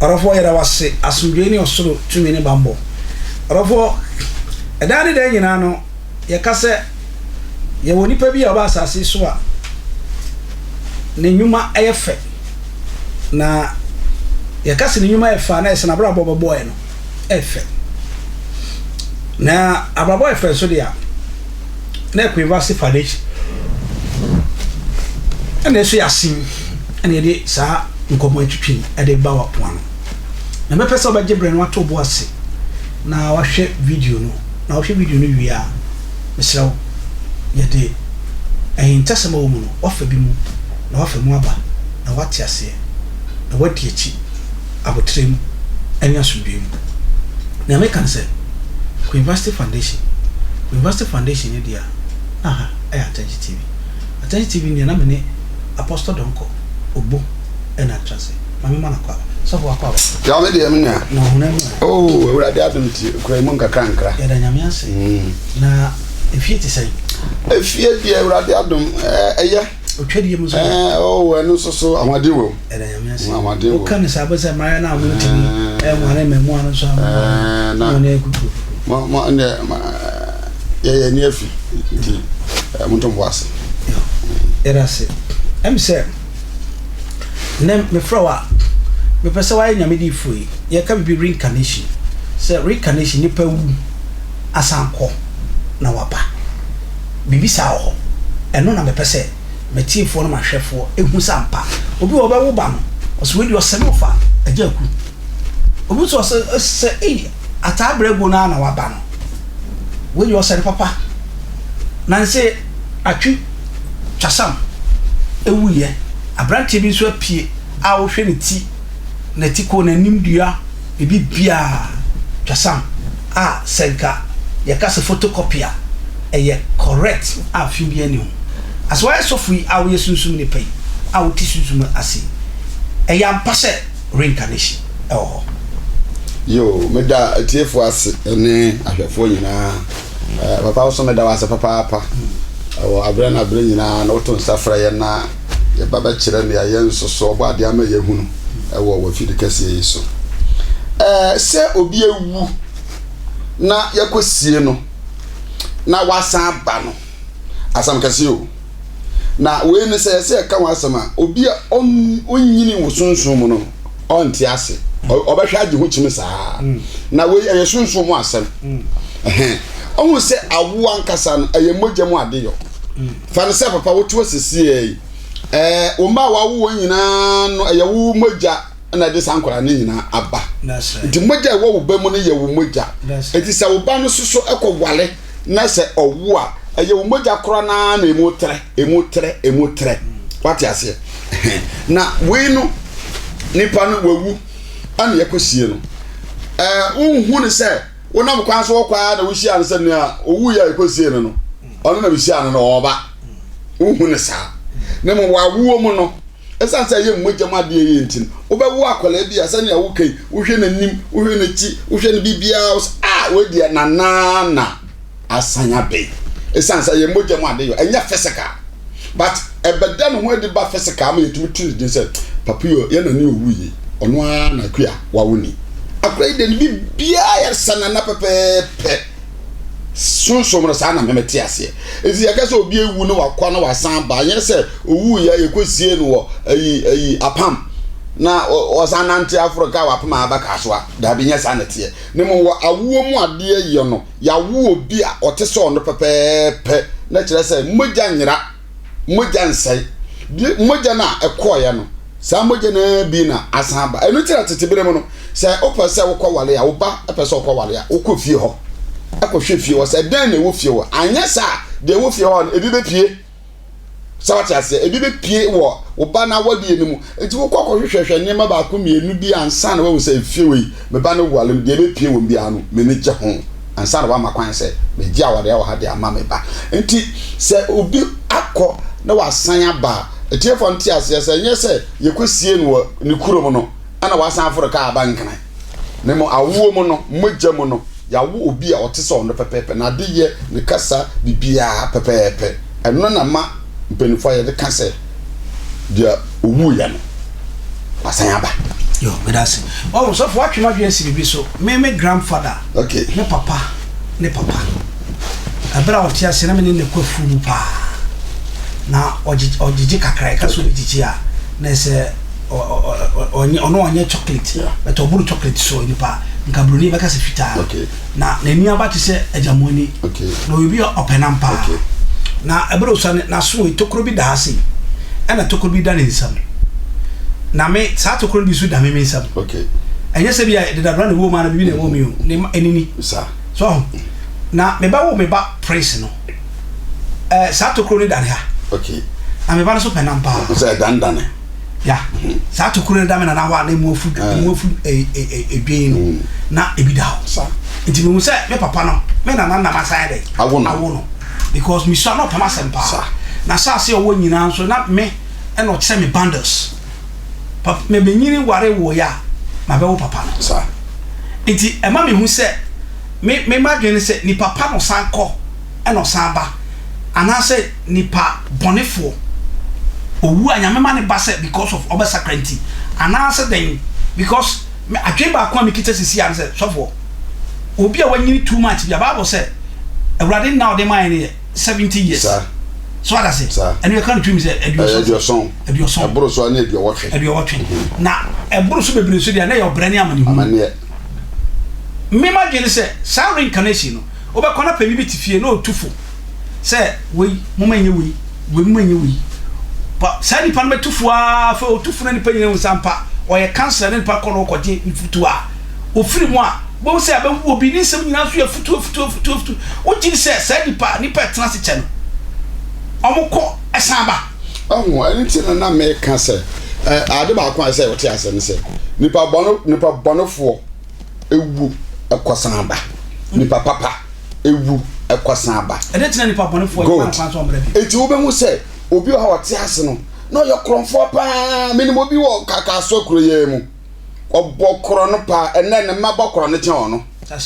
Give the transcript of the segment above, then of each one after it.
Orofo yera wase asundwe ni osoro tumi ni bambo. Orofo edani de nyina no ye kase ye woni pa bi oba asase so a ne nyuma eyefe na ye kase ne nyuma efa na ese na bra bobo boy no efe na ababo efe so dia na equivasi foundation ene so yasin ene de sa nkomo atwitwi ede ba wa poano na me pese obaje bre no ato bo ase na wahwe video no na wahwe video no wi a mesrawo yede entasema wo mu no wafa bi mu na wafa mu aba na wate ase na wati echi abotrem anya sundwe mu na me kan say University Foundation ni dia aha ay Attention TV ni na me ne Apostle Donko Obo ena trase mami mana kwa so for akwa ya me de me na no huna oh we radio adonti kura mu nkakra ya da nyame ase na efie ti sai efie dia radio adom eya otwedi mu so oh enu so amade wo ya da nyame ase amade wo o kan sa ba se mara na amu ti mwana memu anu so na ne kuku ma ne ya ni afi ti muntu boase era se say nem me frawa me pese wa nyame di foi ye ka bi reincarnation say reincarnation ni pa wu asanko na waba bibi sa ho eno na me pese me tiefo no ma hwefo ehu sampa obi wo ba wo ba no oso we di osenofa ajaku obi so se atabrego na waba no we di osere papa na nse atwi twasam ewuye abrante bi so apie a wo hwe ne ti na ti ko na nimdua ebi bia twasam a senka ye ka se photocopy eye correct a fi bi ani ho aso why so free a wo yesunsum ne pai a wo ti sunsum ase eye ampase reincarnation oh yo meda atiefo ase ne ahwefo nyina papa wo so meda wase papa o abra na abra nyina na woto nsafra ye na ye baba kire ne ye nsoso obo ade ama ye hunu wo fidi kase yeso se obi ewu na yakosie no na wasan ba no asam kase o na we ne se ka wasama obi onyini wo sunsun mu no onti ase obehwa age ho chimi saa na we ye sunsun mu asem ohu se awu ankasa no eye mogya mu ade yo fa ne se papa wotu asisi o ma wawo nyina no eye wu mogya na de sankora ne nyina aba nti mogya wo wo ba mu ne ye wo mogya enti se wo ba no soso ekowale na se owo a eye wo mogya kora na emu tre wati ase na we no nipa no wawu ana yakosie no unhu ne se wonam kwan so kwa na wuhia ne se ne a owu ya yakosie no ono na wuhia no oba unhu ne sa ne mo wawo mu no esan say ye mmogya ma de ye ntin obewu akola bia se ne a wukai wuhwe na nim wuhwe na chi wuhwe na bibia we dia na asanya be esan say ye mmogya ma de yo enya physical but ebeda no ho edi ba physical ma yetumi tu din say papa yo ye na ne owu yi ono a na kua wawuni akra ide ni bibia ya sana na pepepe sunsom no sana memeti ase ezi yakase obi ewu no wakwa na wasan ba yen se owu ya yekosie no wo ayi apam na osanante Africa wapam abaka so da bi nya sanete ne mo awuo mu ade ye no ya wo obi a otese ono pepepe na kire se mogya nyira mogya nsai mogya na ekoya no sa mogya na bi na asan ba enu tira tetebere mu no se opese wo kwa wale ya wo ba opese wo kwa wale ya wo kofie ho akohwe fie wo se den na wo fie wo anya sa de wo fie ho ebi be pie sa wati ase ebi be pie wo ba na wadi enimu enti wo kokohwehwehwe nyema ba ko mienu bi ansa na wo se fie we me ba na wale de be pie wo bia no me ne gye ho ansa na wa makwan se me gye awade ya wo ha de ama me ba enti se obi akọ na wasan aba etiefo nti ase se nye se yekosie no ni kurom no ana wasan Africa abankana ne mo awo mu no mogya mu no yawo obi a otese ono pepepe na de ye ne kasa bibia pepepe eno na ma mpenifo ye de kasa dia owu ya no wasan aba Yo, me that's it. Oh, so for what you might be so, me grandfather. Okay. Ne papa. Abra o tia se na me ne kwafu pa. Na ojiji kakra ka so ojiji a na se ono onye chocolate. But oburu chocolate so ni pa. Nka broni ba ka se fita. Okay. Na nani aba te se ajamoni. Okay. Na obi openam pa. Okay. Na abra so na so tokro bi da hase. Ana tokro bi da ne nsam. Na me sa tokro bi so da me nsam. Okay. Enye se bia de da run the woman na bi na wo mi o. Ne enini. Sir. So na me ba praise no. Sa tokro ni da ne ha. Okay. Na me ba no so penam pa. So dan. Ya. Sa tokro ni da me na wa na mu food edwen na ebi da. Sir. Nti me mu se me papa no, me na masai dey. Awo no. Because me so no pama sempa. Na sa se owo nyina so na me e no che me bundles. Papa me benyini ware wo ya. Ma be wo papa no. Sir. Nti e ma me hu se me madwene se ni papa no san kɔ e no san ba. Ana se ni pa bonefo. Owu anya me ne ba se because of obesakranti. Ana se den because me adwe ba kwa me kita sisi an se sofo. Obi a wanyini too much bia Bible say awurade now dey mine 70 years. Sir. So what I say? Sir. And you can't dream say Eduoson. Aburo so na Eduowotwe. Na eburo so bebre so dia na your brani amani hu. Amane. Me magene say sa reincarnation no. Obekona pa bibi tifie na otufo. Say we momanye we momanye we. Pa sa ni pan metufo a fa otufo na ni pa nyina sampa. Oye cancer na ni pa kono okoje mfutu a. Ofiri mu a bo say abe obi ni sem nyina so ya futu. O giri say sa ni pa tena se che no. Omukọ esamba omo anything na make can say ade ba kwa say what ya say ne say nipa bonofo ewu ekosamba nipa papa ewu ekosamba ede tina nipa bonofo e kwa so omre bi eti wo be hu say obi o ha wote ase no no yo kronfo pa minimo bi wo kaka so kro ye mu obokro no pa ene ne mabokro no che ono la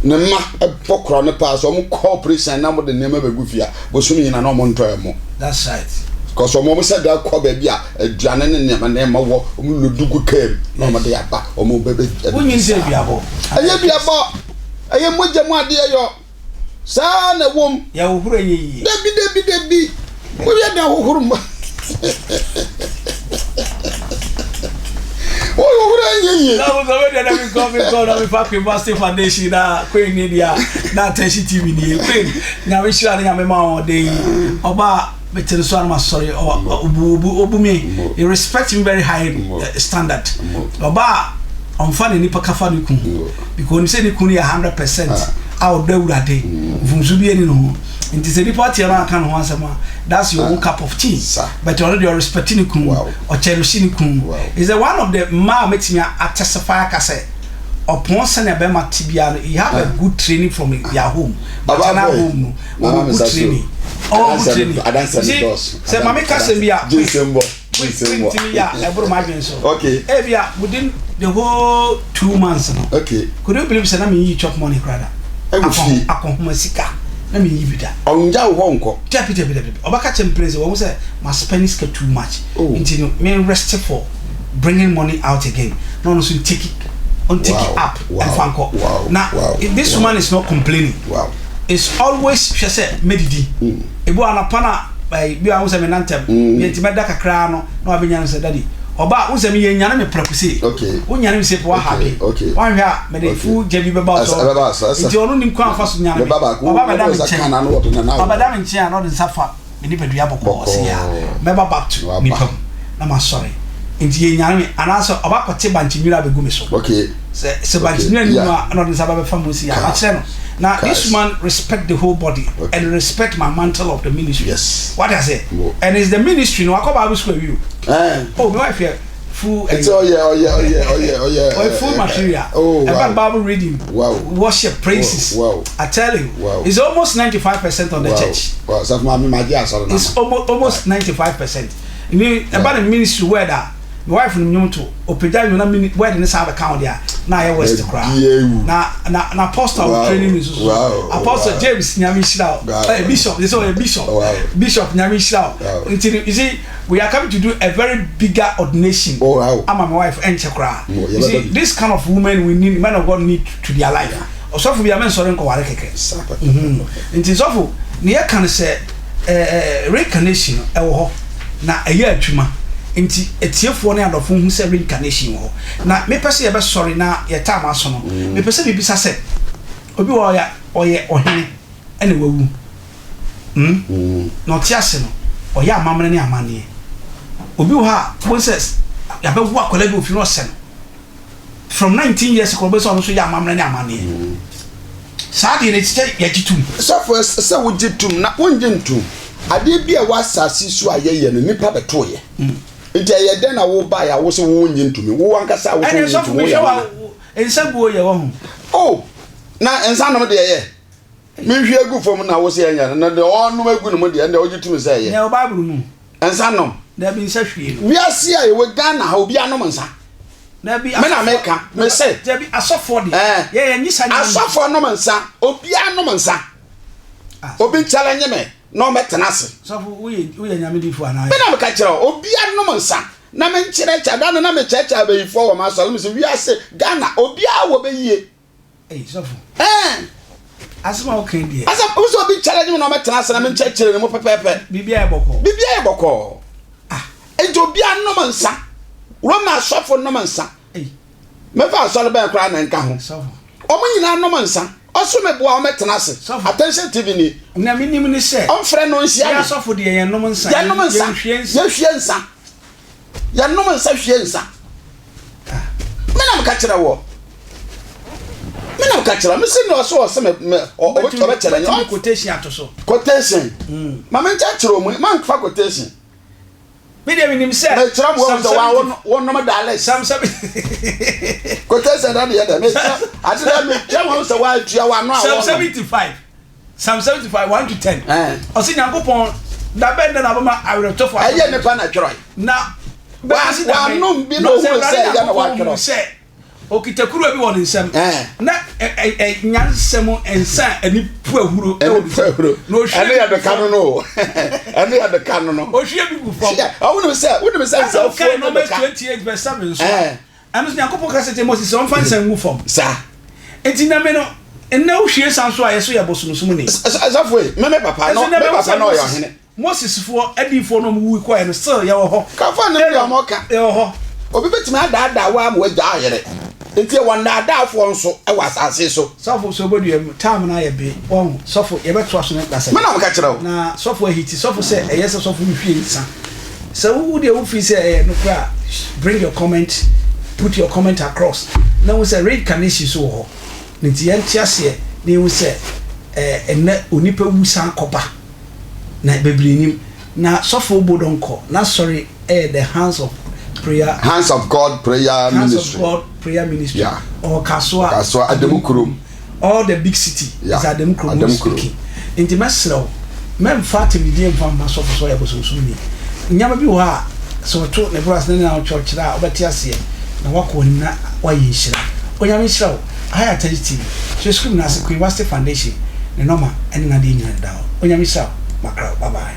ne ma ebokro no pa so mo cooperation na mo de nema begu fia bo so nyina na mo ntoe mo. That's right. Because mo say da kwa ba bia aduane ne nema na ma wo mo lodugu kam na mo de aba o mo bebe wonyin se biabo aye biabo aye moja mo ade yo sa na wom ya wohuru enyi debi wo ya na wohuru ma That was already that we come na we pack Master Foundation na Queen Media na Attention TV ni Queen na we share na me ma o dey oba betere so am sorry obu me you respect him very high standard oba on fa ni pakafa ni kun because ni say ni kun ya 100% out there urade vunzu bi eni no nti se di party na kan ho asema that's your own cup of tea but already you're respecting ni kun or cherishing ni kun is the one of the ma metimia attestify ka say upon send be ma tibia you have a good training from your home but na home no good training good training say mama ka say bia ya ebro ma gwen so okay bia within the whole 2 months no okay could you believe say na me chop money krada akon sika na me yibida onja wo nko tepi obaka chempreze wo say my spending is too much until me rest for bringing money out again no so take it up and fanko now this woman is not complaining it's always she say medidi ebo anapana bi a wo say me nantem me ntimeda kakra no na obenya say daddy oba wo say me yenyane me prakuse wo nyane me say po happy wan hwa me dey fu jebi beba so nti onu nim kwa afa so nyane oba madam chen oba madam chen no den safa me ni pedua bokko se ya me ba back to me pam na ma sorry nti yenyane me anaso oba kote banchi nwira begu me so se banchi nwira ni no den safa be fam si ya a kire no. Now this man respect the whole body and respect my mantle of the ministry. Yes. What I say? And it's the ministry. No, I come Bible school with you. Oh, my wife here. Full. It's oh yeah. Full material. Oh, wow. About Bible reading. Wow. Worship, praises. Wow. I tell you. Wow. It's almost 95% on the church. Wow. So it's almost 95%. You mean about the ministry where that. My wife from Nyumto, Opeda, you know, where the South account there. Now I West Crown. Na apostle training is Apostle James Nyamishlau. Bishop, this is a bishop. Bishop Nyamishlau. You see, we are coming to do a very bigger ordination. Oh, wow. I'm my wife and Chakra. You see, this kind of women we need, men of God need to their life. Also, for be a man sorry ko wale keke. Nti so for near can say reincarnation e wo ho na eye adwuma. Nti etiefo ne adofo hu say reincarnation wo. Na me pese ye be sorry na ye time aso no. Me pese bibisa say obi wo ya oye ohene ene wawu. No tiase no. Oya amamre ne amane. Obi wo ha Moses ya be wo akola bi ofi no se no. From 19 years ago, so also ya mamre ne amane. Saadi ne tije ya jitum. So for say wo jitum na wonje ntum. Ade bi a wasase so ayeye no nipa beto ye. Nti ye den na wo ba ya wo so wonje ntum. Wo ankasa wo so wonje ntum. Ensa buo ye wo ho. Oh, na ensa no de ye. Me hwie agu fom na wo se anya na de onum agu no mo de na wo jitum say ye. Na Bible mu. Ensa no. Da bi nsa hwie no. Wi ase a ye we Ghana ha obi anom nsa. Na bi America me say there be asofo de ye nyisa nya asofo no mansa obi anom nsa obi challenge me no metenase sofo we nyame difo ana me na me ka kire obi anom nsa na me nkire cha da na me checha be yifo wo ma so me say wi ase Ghana obi a wo be yie sofo asema o kan die asa so obi challenge me no metenase na me nchechire mo pepepe bibia e boko ento obi anom nsa Roma sofo no mansa. Me fa so le ben kra na nka ho. Sofo. Omo nyina no mansa. Oso me boa o metenase. Attention TV ni. Na minim ni se. On frɛ no nsia. Ya sofo de ye no mansa. Ya no mansa. Ya hwie nsa. Ya no mansa hwie nsa. Me na mka kira wo. Me na mka kira. Me se no so se me o be kira ni. Quotation atoso. Quotation. Ma me ncha kira omu. Ma nfa quotation. Media minim say me tram wo no dale sam quotation that the other me atida me tram wo say wa tua wa no Psalm 75 1 to 10 osi nyankopon da bend na bama awreto fo aye ne pa na twero na wa no bi no hu say ya na wa twero say okitakuru abi won nsem na nyansem ensa ani pu ahuro no hwe ya de kanu no ani ya de kanu no o hwe bi gu fo wouldn't say so for no 28 verse 7 so anu nyankopon ka say Moses on fan san gu fo sa enti na me no enna o hwe san so ayeso ya bosunusum ni asafo me papa no yo hene Moses fo adifo no mu wi ko ya no still ya wo ho ka fa ne ya mo ka ya wo ho obi betimi ada wa mo agya ayere enti wanda adafo nso e wasase so sofo so bodu em time na ye be on sofo ye beto aso na klase me na mka kire wo na sofo ahiti sofo say eyese sofo nhwie nsa so who dey who feel say no kra bring your comment, put your comment across na we say reincarnation so ho nti ye ntiase na we say ena onipa wusan koba na bebrinim na sofo bodonko na sorry the hands of prayer, hands of God prayer hands ministry, of God prayer ministry, yeah. Or Kaswa Ademukuru, all the big city, yeah. Is Ademukuru speaking. In the mesro, men fat in the DM from myself so I was so me. Nyama bi wa so to ne bras na church da obeti ase na wako na wa yishira. Onyame shira higher TV. So scream na se University Foundation. Ne normal and na dey nyina da. Onyame shira makra bye bye.